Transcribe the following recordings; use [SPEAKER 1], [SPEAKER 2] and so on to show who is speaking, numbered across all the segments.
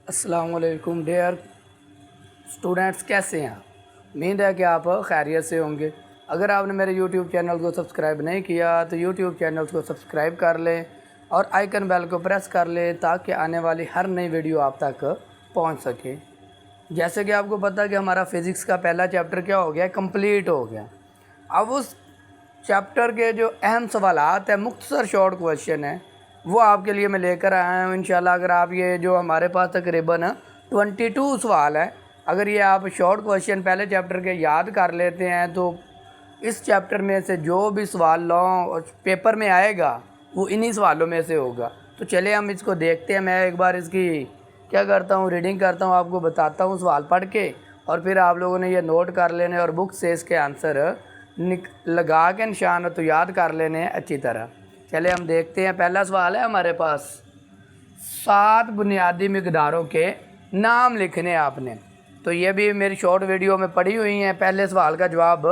[SPEAKER 1] अस्सलाम वालेकुम dear students, कैसे हैं आप? उम्मीद है कि आप खैरियत से होंगे। अगर आपने मेरे यूट्यूब चैनल को सब्सक्राइब नहीं किया तो यूट्यूब चैनल को सब्सक्राइब कर लें और आइकन बेल को प्रेस कर लें ताकि आने वाली हर नई वीडियो आप तक पहुंच सके। जैसे कि आपको पता है कि हमारा फ़िज़िक्स का पहला चैप्टर क्या हो गया, कंप्लीट हो गया। अब उस चैप्टर के जो अहम सवालात है, मुख्तसर शॉर्ट क्वेश्चन है, वो आपके लिए मैं लेकर आया हूँ। इंशाल्लाह अगर आप ये जो हमारे पास तकरीबन 22 सवाल है, अगर ये आप शॉर्ट क्वेश्चन पहले चैप्टर के याद कर लेते हैं तो इस चैप्टर में से जो भी सवाल लॉन्ग पेपर में आएगा वो इन्हीं सवालों में से होगा। तो चलिए हम इसको देखते हैं। मैं एक बार इसकी क्या करता हूँ, रीडिंग करता हूँ, आपको बताता हूँ सवाल पढ़ के, और फिर आप लोगों ने ये नोट कर लेने और बुक से इसके आंसर लगा के निशान तो याद कर लेने हैं अच्छी तरह। चले हम देखते हैं। पहला सवाल है हमारे पास, 7 बुनियादी मिकदारों के नाम लिखने आपने। तो ये भी मेरी शॉर्ट वीडियो में पड़ी हुई हैं। पहले सवाल का जवाब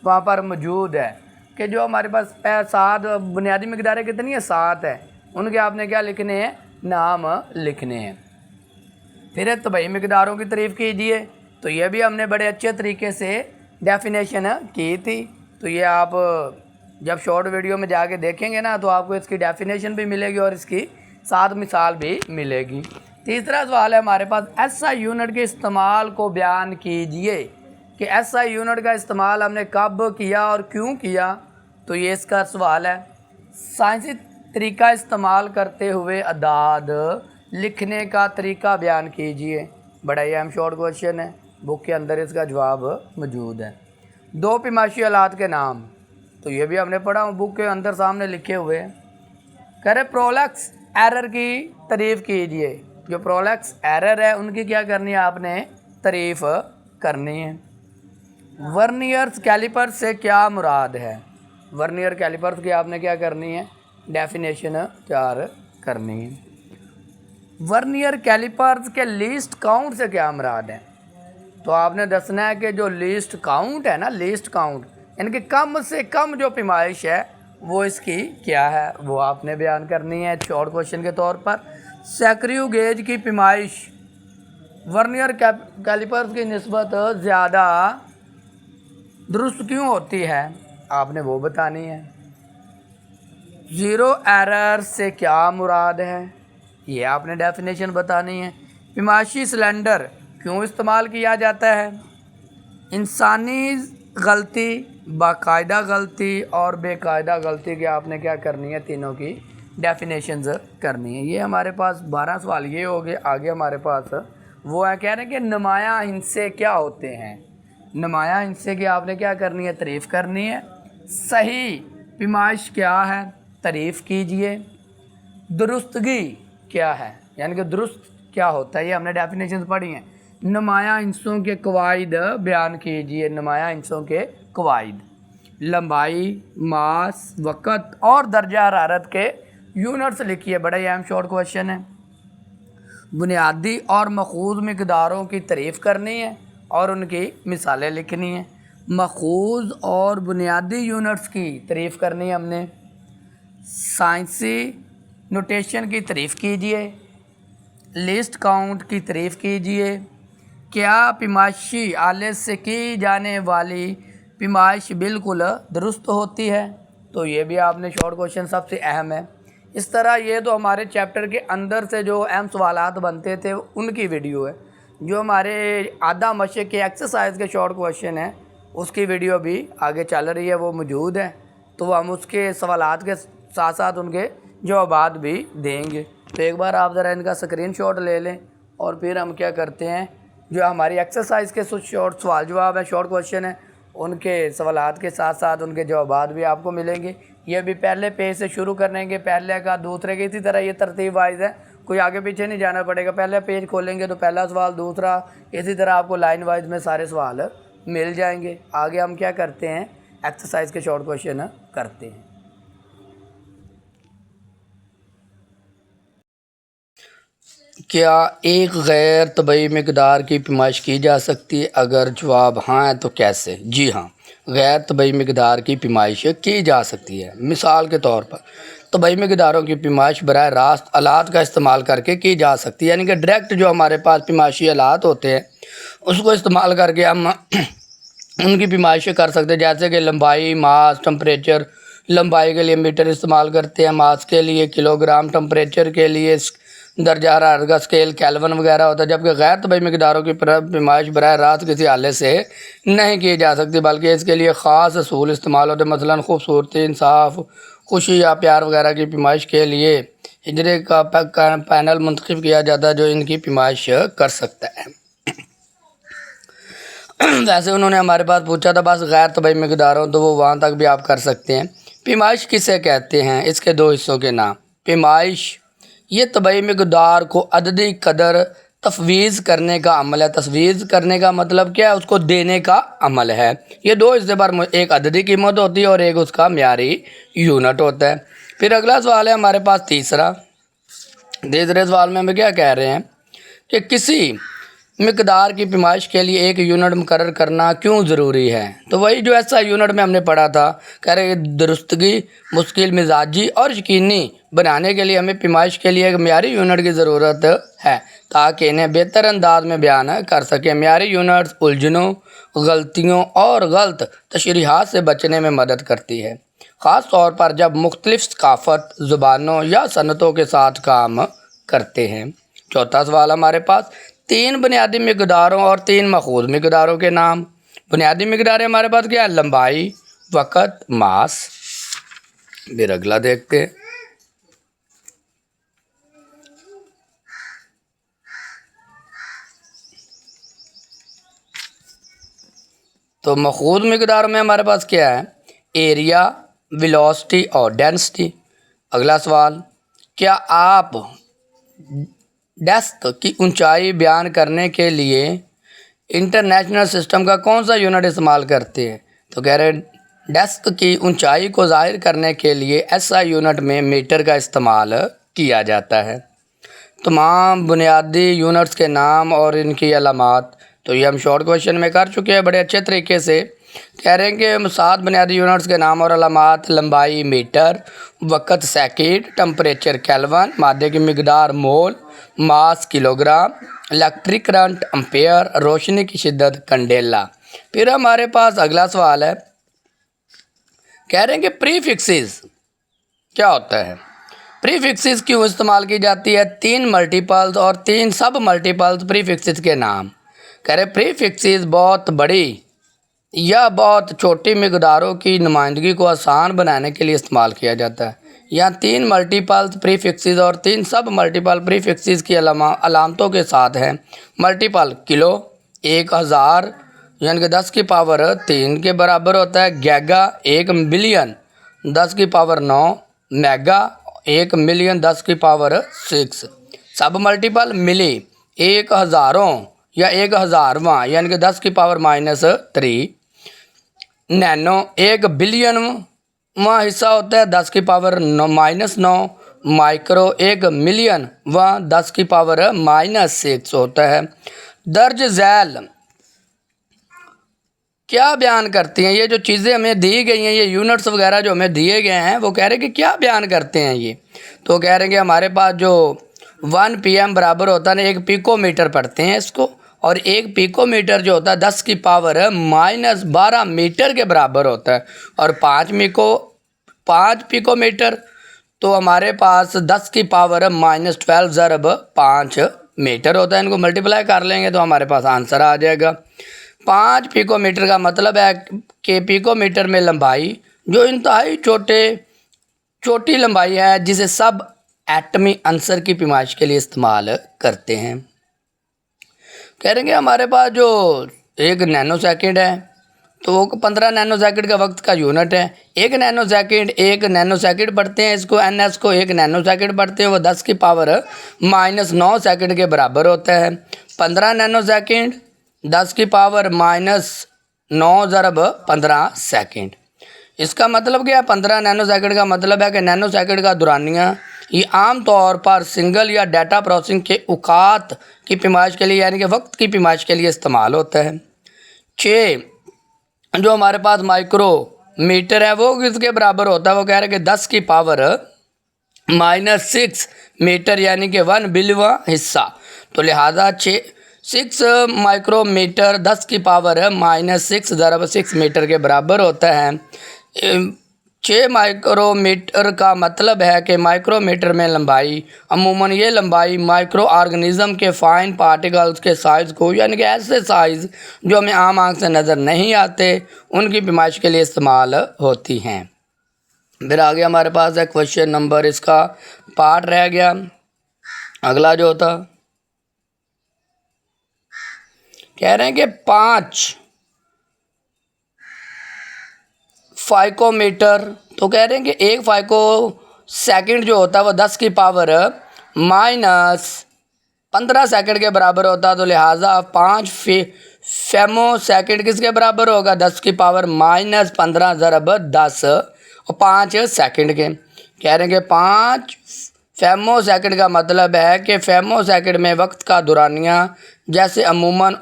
[SPEAKER 1] वहाँ पर मौजूद है कि जो हमारे पास 7 बुनियादी मिकदारें कितनी है, 7 है, उनके आपने क्या लिखने हैं, नाम लिखने हैं। फिर तबई मिकदारों की तारीफ़ कीजिए। तो ये भी हमने बड़े अच्छे तरीके से डेफिनेशन की थी। तो ये आप जब शॉर्ट वीडियो में जाके देखेंगे ना तो आपको इसकी डेफिनेशन भी मिलेगी और इसकी साथ मिसाल भी मिलेगी। तीसरा सवाल है हमारे पास, एसआई यूनिट के इस्तेमाल को बयान कीजिए कि एसआई यूनिट का इस्तेमाल हमने कब किया और क्यों किया। तो ये इसका सवाल है। साइंसी तरीका इस्तेमाल करते हुए अदाद लिखने का तरीका बयान कीजिए। बड़ा ही अहम शॉर्ट क्वेश्चन है, बुक के अंदर इसका जवाब मौजूद है। 2 पैमाइशी आलात के नाम। तो ये भी हमने पढ़ा, बुक के अंदर सामने लिखे हुए हैं। कह रहे प्रोलक्स एरर की तारीफ़ कीजिए। जो प्रोलक्स एरर है उनकी क्या करनी है, आपने तारीफ़ करनी है। वर्नियर्स कैलिपर्स से क्या मुराद है। वर्नियर कैलिपर्स की आपने क्या करनी है, डेफिनेशन तैयार करनी है। वर्नियर कैलिपर्स के लीस्ट काउंट से क्या मुराद है। तो आपने दसना है कि जो लीस्ट काउंट है ना, लीस्ट काउंट यानी कि कम से कम जो पैमाइश है वो इसकी क्या है, वो आपने बयान करनी है शॉर्ट क्वेश्चन के तौर पर। स्क्रू गेज की पैमाइश वर्नियर कैलिपर्स की निस्बत ज़्यादा दुरुस्त क्यों होती है, आपने वो बतानी है। ज़ीरो एरर से क्या मुराद है, ये आपने डेफिनेशन बतानी है। पैमाइशी सिलेंडर क्यों इस्तेमाल किया जाता है। इंसानी गलती, बाकायदा गलती और बेकायदा गलती की आपने क्या करनी है, तीनों की डेफिनेशंस करनी है। ये हमारे पास 12 सवाल ये हो गए। आगे हमारे पास वो है, कह रहे हैं कि नुमाया हिस्से क्या होते हैं। नुमाया हिस्से की आपने क्या करनी है, तारीफ़ करनी है। सही पैमाइश क्या है, तारीफ़ कीजिए। दुरुस्तगी क्या है, यानी कि दुरुस्त क्या होता है, ये हमने डेफिनेशन पढ़ी हैं। नुमाया हिस्सों के कवायद बयान कीजिए। नुमाया हिस्सों के कवायद, लंबाई, मास, वक़्त और दर्जा हरारत के यूनिट्स लिखिए। बड़ा ही अहम शॉर्ट क्वेश्चन है। बुनियादी और मखूज़ मिकदारों की तारीफ़ करनी है और उनकी मिसालें लिखनी है। मखूज़ और बुनियादी यूनिट्स की तारीफ़ करनी है हमने। साइंसी नोटेशन की तारीफ़ कीजिए। लिस्ट काउंट की तारीफ़ कीजिए। क्या पैमाइशी आले से की जाने वाली पैमाइश बिल्कुल दुरुस्त होती है। तो ये भी आपने शॉर्ट क्वेश्चन सबसे अहम है। इस तरह ये तो हमारे चैप्टर के अंदर से जो अहम सवालात बनते थे उनकी वीडियो है। जो हमारे आधा मशक के एक्सरसाइज के शॉर्ट क्वेश्चन है उसकी वीडियो भी आगे चल रही है, वो मौजूद है। तो हम उसके सवालात के साथ साथ उनके जवाबात भी देंगे। तो एक बार आप ज़रा इनका स्क्रीनशॉट ले लें और फिर हम क्या करते हैं, जो हमारी एक्सरसाइज के शॉर्ट सवाल जवाब है, शॉर्ट क्वेश्चन है, उनके सवालात के साथ साथ उनके जवाबात भी आपको मिलेंगे। ये भी पहले पेज से शुरू करेंगे, पहले का दूसरे की, इसी तरह ये तरतीब वाइज है, कोई आगे पीछे नहीं जाना पड़ेगा। पहले पेज खोलेंगे तो पहला सवाल, दूसरा, इसी तरह आपको लाइन वाइज में सारे सवाल मिल जाएंगे। आगे हम क्या करते हैं, एक्सरसाइज के शॉर्ट क्वेश्चन करते हैं। क्या एक गैर तबई मिकदार की पैमाइश की जा सकती है, अगर जवाब हाँ है तो कैसे। जी हाँ, غیر طبعی مقدار کی پیمائش کی جا سکتی ہے۔ مثال کے طور پر طبعی مقداروں کی پیمائش براہ راست آلات کا استعمال کر کے کی جا سکتی ہے، یعنی کہ ڈائریکٹ جو ہمارے پاس پیمائشی آلات ہوتے ہیں اس کو استعمال کر کے ہم ان کی پیمائش کر سکتے ہیں، جیسے کہ لمبائی، ماس، ٹمپریچر۔ لمبائی کے لیے میٹر استعمال کرتے ہیں، ماس کے لیے کلو گرام، ٹمپریچر کے لیے درجہ حرارت کا اسکیل کیلون وغیرہ ہوتا ہے، جبکہ غیر طبعی مقداروں کی پیمائش براہ راست کسی آلے سے نہیں کی جا سکتی، بلکہ اس کے لیے خاص اصول استعمال ہوتے ہیں۔ مثلاً خوبصورتی، انصاف، خوشی یا پیار وغیرہ کی پیمائش کے لیے حجرے کا پینل منتخب کیا جاتا ہے جو ان کی پیمائش کر سکتا ہے۔ ویسے انہوں نے ہمارے پاس پوچھا تھا بس غیر طبعی مقداروں، تو وہ وہاں تک بھی آپ کر سکتے ہیں۔ پیمائش کسے کہتے ہیں؟ اس کے دو حصوں کے نام۔ پیمائش یہ طبعی مقدار کو عددی قدر تفویض کرنے کا عمل ہے۔ تفویض کرنے کا مطلب کیا ہے؟ اس کو دینے کا عمل ہے۔ یہ دو حصے پر ایک عددی قیمت ہوتی ہے اور ایک اس کا معیاری یونٹ ہوتا ہے۔ پھر اگلا سوال ہے ہمارے پاس تیسرے سوال میں ہمیں کیا کہہ رہے ہیں کہ کسی مقدار کی پیمائش کے لیے ایک یونٹ مقرر کرنا کیوں ضروری ہے؟ تو وہی جو ایسا یونٹ میں ہم نے پڑھا تھا، کہہ رہے درستگی، مشکل مزاجی اور یقینی بنانے کے لیے ہمیں پیمائش کے لیے ایک معیاری یونٹ کی ضرورت ہے تاکہ انہیں بہتر انداز میں بیان کر سکیں۔ معیاری یونٹس الجھنوں، غلطیوں اور غلط تشریحات سے بچنے میں مدد کرتی ہے، خاص طور پر جب مختلف ثقافت، زبانوں یا صنعتوں کے ساتھ کام کرتے ہیں۔ چوتھا سوال ہمارے پاس 3 بنیادی مقداروں اور 3 ماخوذ مقداروں کے نام۔ بنیادی مقداریں ہمارے پاس کیا ہے؟ لمبائی، وقت، ماس۔ پھر اگلا دیکھتے ہیں۔ تو ماخوذ مقداروں میں ہمارے پاس کیا ہے؟ ایریا، ویلوسٹی اور ڈینسٹی۔ اگلا سوال، کیا آپ ڈیسک کی اونچائی بیان کرنے کے لیے انٹرنیشنل سسٹم کا کون سا یونٹ استعمال کرتے ہیں؟ تو کہہ رہے ڈیسک کی اونچائی کو ظاہر کرنے کے لیے SI یونٹ میں میٹر کا استعمال کیا جاتا ہے۔ تمام بنیادی یونٹس کے نام اور ان کی علامات تو یہ ہم شارٹ کویشچن میں کر چکے ہیں بڑے اچھے طریقے سے۔ کہہ رہے ہیں کہ 7 بنیادی یونٹس کے نام اور علامات: لمبائی میٹر، وقت سیکنڈ، ٹمپریچر کیلون، مادے کی مقدار مول، ماس kilo gram, electric current ampere, روشنی کی شدت کنڈیلا۔ پھر ہمارے پاس اگلا سوال ہے، کہہ رہے ہیں کہ پری فکسز کیا ہوتا ہے؟ پری فکسز کیوں استعمال کی جاتی ہے؟ 3 ملٹیپلز اور 3 سب ملٹیپلز پری فکسز کے نام۔ کہہ رہے پری فکسز بہت بڑی یا بہت چھوٹی مقداروں کی نمائندگی کو آسان بنانے کے لیے استعمال کیا جاتا ہے۔ یہاں 3 ملٹیپل پری فکسز اور 3 سب ملٹیپل پری فکسز کی علامتوں کے ساتھ ہیں۔ ملٹیپل کلو 1000 یعنی کہ 10 کی پاور 3 کے برابر ہوتا ہے، گیگا 1 ملین 10 کی پاور 9، میگا 1 ملین 10 کی پاور 6۔ سب ملٹیپل ملی 1000 یا 1000واں یعنی کہ 10 کی پاور -3۔ نینو 1 بلینواں حصہ ہوتا ہے 10 کی پاور -9۔ مائکرو 1 ملین 10 کی پاور -6 ہوتا ہے۔ درج ذیل کیا بیان کرتی ہیں؟ یہ جو چیزیں ہمیں دی گئی ہیں، یہ یونٹس وغیرہ جو ہمیں دیے گئے ہیں، وہ کہہ رہے ہیں کہ کیا بیان کرتے ہیں یہ؟ تو کہہ رہے ہیں کہ ہمارے پاس جو 1 PM برابر ہوتا ہے نا، 1 پیکو میٹر پڑھتے ہیں اس کو، اور 1 پیکو میٹر جو ہوتا ہے 10 کی پاور -12 میٹر کے برابر ہوتا ہے، اور 5 پیکو میٹر تو ہمارے پاس 10 کی پاور -12 ضرب 5 میٹر ہوتا ہے۔ ان کو ملٹیپلائی کر لیں گے تو ہمارے پاس آنسر آ جائے گا۔ 5 پیکو میٹر کا مطلب ہے کہ پیکو میٹر میں لمبائی جو انتہائی چھوٹی لمبائی ہے جسے سب ایٹمی عنصر کی پیمائش کے لیے استعمال کرتے ہیں۔ کہہ رہے ہیں کہ ہمارے پاس جو 1 نینو سیکنڈ ہے تو وہ 15 نینو سیکنڈ کا وقت کا یونٹ ہے۔ 1 نینو سیکنڈ پڑھتے ہیں اس کو، NS کو 1 نینو سیکنڈ پڑھتے ہیں، وہ 10 کی پاور -9 سیکنڈ کے برابر ہوتا ہے۔ 15 نینو سیکنڈ 10 کی پاور -9 ضرب 15 سیکنڈ۔ اس کا مطلب کیا ہے؟ 15 نینو سیکنڈ کا مطلب ہے کہ نینو سیکنڈ کا دورانیہ یہ عام طور پر سنگل یا ڈیٹا پروسیسنگ کے اوقات کی پیمائش کے لیے یعنی کہ وقت کی پیمائش کے لیے استعمال ہوتا ہے۔ 6 जो हमारे पास माइक्रो मीटर है वो किसके बराबर होता है, वो कह रहे हैं कि 10 की पावर -6 मीटर यानी कि 1 बिलियन हिस्सा। तो लिहाजा 6 माइक्रोमीटर 10 की पावर -6 ضرب 6 मीटर के बराबर होता है। 6 माइक्रोमीटर का मतलब है कि माइक्रोमीटर में लंबाई, अमूमन ये लंबाई माइक्रो ऑर्गेनिज्म के फाइन पार्टिकल्स के साइज़ को, यानी कि ऐसे साइज़ जो हमें आम आँख से नज़र नहीं आते, उनकी पैमाइश के लिए इस्तेमाल होती हैं। फिर आगे हमारे पास है क्वेश्चन नंबर, इसका पार्ट रह गया अगला जो होता, कह रहे हैं कि 5 फाइकोमीटर, तो कह रहे हैं कि एक फाइको सेकंड जो होता है वो 10 की पावर -15 सेकंड के बराबर होता है। तो लिहाजा 5 फेमो सेकंड किसके बराबर होगा, 10 की पावर -15 ضرب 10 और 5 सेकंड के। कह रहे हैं कि 5 फेमो सेकंड का मतलब है कि फेमो सेकंड में वक्त का दुरानिया जैसे अमूमन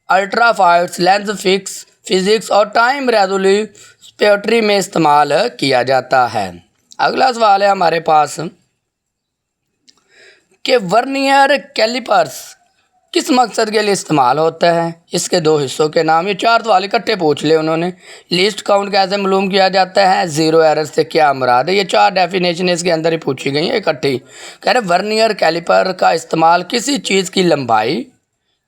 [SPEAKER 1] अल्ट्राफाइट्स लेंस फिज़िक्स और टाइम रेजोल्यूशन में इस्तेमाल किया जाता है। अगला सवाल है हमारे पास कि वर्नियर कैलिपर्स किस मकसद के लिए इस्तेमाल होता है, इसके 2 हिस्सों के नाम। ये 4 सवाल इकट्ठे पूछ ले उन्होंने। लीस्ट काउंट कैसे मालूम किया जाता है, ज़ीरो एरर से क्या मुराद है, ये 4 डेफिनेशन इसके अंदर ही पूछी गई हैं इकट्ठी। कह रहे वर्नियर कैलिपर का इस्तेमाल किसी चीज़ की लंबाई,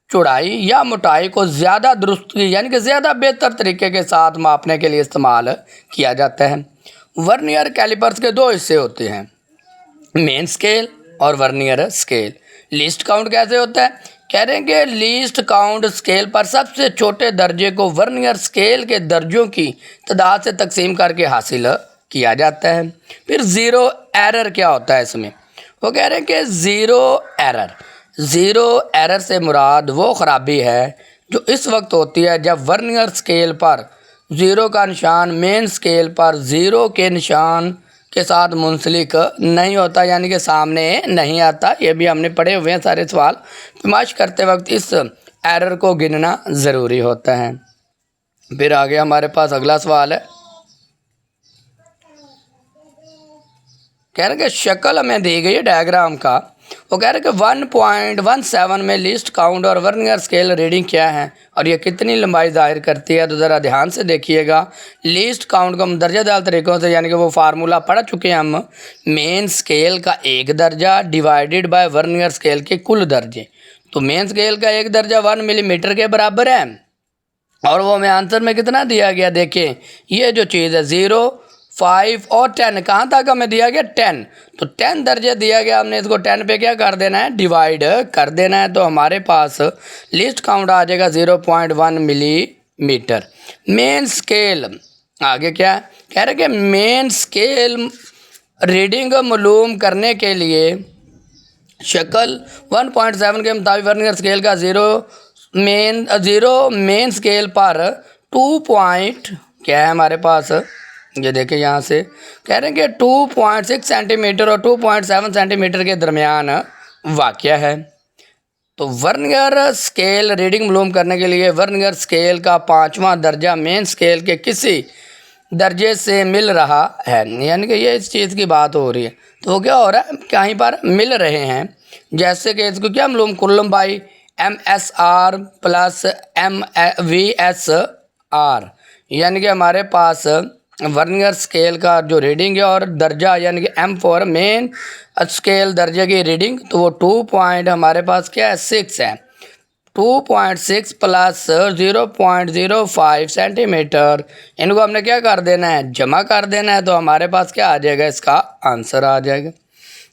[SPEAKER 1] चौड़ाई या मोटाई को ज़्यादा दुरुस्ती यानी कि ज़्यादा बेहतर तरीके के साथ मापने के लिए इस्तेमाल किया जाता है। वर्नियर कैलिपर्स के 2 हिस्से होते हैं, मेन स्केल और वर्नियर स्केल। लीस्ट काउंट कैसे होता है, कह रहे हैं कि लीस्ट काउंट स्केल पर सबसे छोटे दर्जे को वर्नियर स्केल के दर्जों की तादाद से तकसीम करके हासिल किया जाता है। फिर ज़ीरो एरर क्या होता है इसमें, वो कह रहे हैं कि ज़ीरो एरर से मुराद वो ख़राबी है जो इस वक्त होती है जब वर्नियर स्केल पर ज़ीरो का निशान मेन स्केल पर ज़ीरो के निशान के साथ मुंसलिक नहीं होता, यानी कि सामने नहीं आता। ये भी हमने पढ़े हुए हैं सारे सवाल। पैमाइश करते वक्त इस एरर को गिनना ज़रूरी होता है। फिर आगे हमारे पास अगला सवाल है, कह रहे हैं कि शक्ल हमें दी गई है डायग्राम का, वो कह रहे हैं कि 1.17 में लीस्ट काउंट और वर्नियर स्केल रीडिंग क्या है और ये कितनी लंबाई ज़ाहिर करती है। तो ज़रा ध्यान से देखिएगा। लीस्ट काउंट को हम दर्जादार तरीक़ों से, यानी कि वो फार्मूला पढ़ चुके हैं हम, मेन स्केल का 1 दर्जा डिवाइडेड बाय वर्नियर स्केल के कुल दर्जे। तो मेन स्केल का 1 दर्जा 1 मिलीमीटर के बराबर है और वो हमें आंसर में कितना दिया गया, देखें ये जो चीज़ है 0, 5 और 10, कहाँ तक हमें दिया गया 10, तो 10 दर्जे दिया गया, हमने इसको 10 पे क्या कर देना है, डिवाइड कर देना है। तो हमारे पास लिस्ट काउंट आ जाएगा 0.1 मिलीमीटर। मेन स्केल आगे क्या है, कह रहे कि मेन स्केल रीडिंग मालूम करने के लिए शक्ल 1.7 के मुताबिक वर्नियर स्केल का ज़ीरो मेन स्केल पर 2 क्या है हमारे पास, ये देखें यहाँ से कह रहे हैं कि 2.6 सेंटीमीटर और 2.7 सेंटीमीटर के दरमियान वाक़या है। तो वर्नियर स्केल रीडिंग मालूम करने के लिए वर्नियर स्केल का 5वां दर्जा मेन स्केल के किसी दर्जे से मिल रहा है, यानी कि ये इस चीज़ की बात हो रही है। तो वो क्या हो रहा है, कहीं पर मिल रहे हैं, जैसे कि इसको क्या मालूम, कुल लंबाई MSR प्लस VSR, यानी कि हमारे पास वर्नियर स्केल का जो रीडिंग है और दर्जा यानी कि M4 मेन स्केल दर्जे की रीडिंग, तो वो 2 हमारे पास क्या है 6 है। 2.6 प्लस 0.05 सेंटीमीटर, इनको हमने क्या कर देना है, जमा कर देना है। तो हमारे पास क्या आ जाएगा, इसका आंसर आ जाएगा।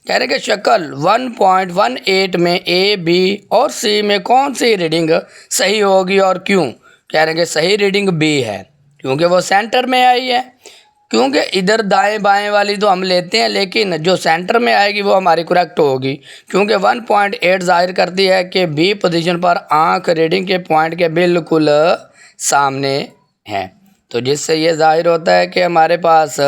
[SPEAKER 1] कह रहे कि शक्ल 1.18 में A, B और C में कौन सी रीडिंग सही होगी और क्यों। कह रहे कि सही रीडिंग B है क्योंकि वो सेंटर में आई है, क्योंकि इधर दाएं बाएं वाली तो हम लेते हैं लेकिन जो सेंटर में आएगी वो हमारी करेक्ट होगी, क्योंकि 1.8 जाहिर करती है कि B पोजीशन पर आंख रीडिंग के पॉइंट के बिल्कुल सामने है। तो जिससे ये जाहिर होता है कि हमारे पास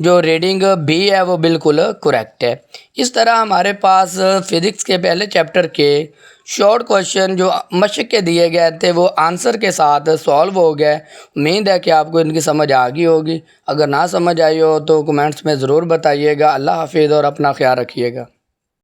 [SPEAKER 1] جو ریڈنگ بی ہے وہ بالکل کریکٹ ہے۔ اس طرح ہمارے پاس فزکس کے پہلے چیپٹر کے شارٹ کویشچن جو مشق کے دیے گئے تھے وہ آنسر کے ساتھ سولو ہو گئے۔ امید ہے کہ آپ کو ان کی سمجھ آ گئی ہوگی۔ اگر نہ سمجھ آئی ہو تو کمنٹس میں ضرور بتائیے گا۔ اللہ حافظ اور اپنا خیال رکھیے گا۔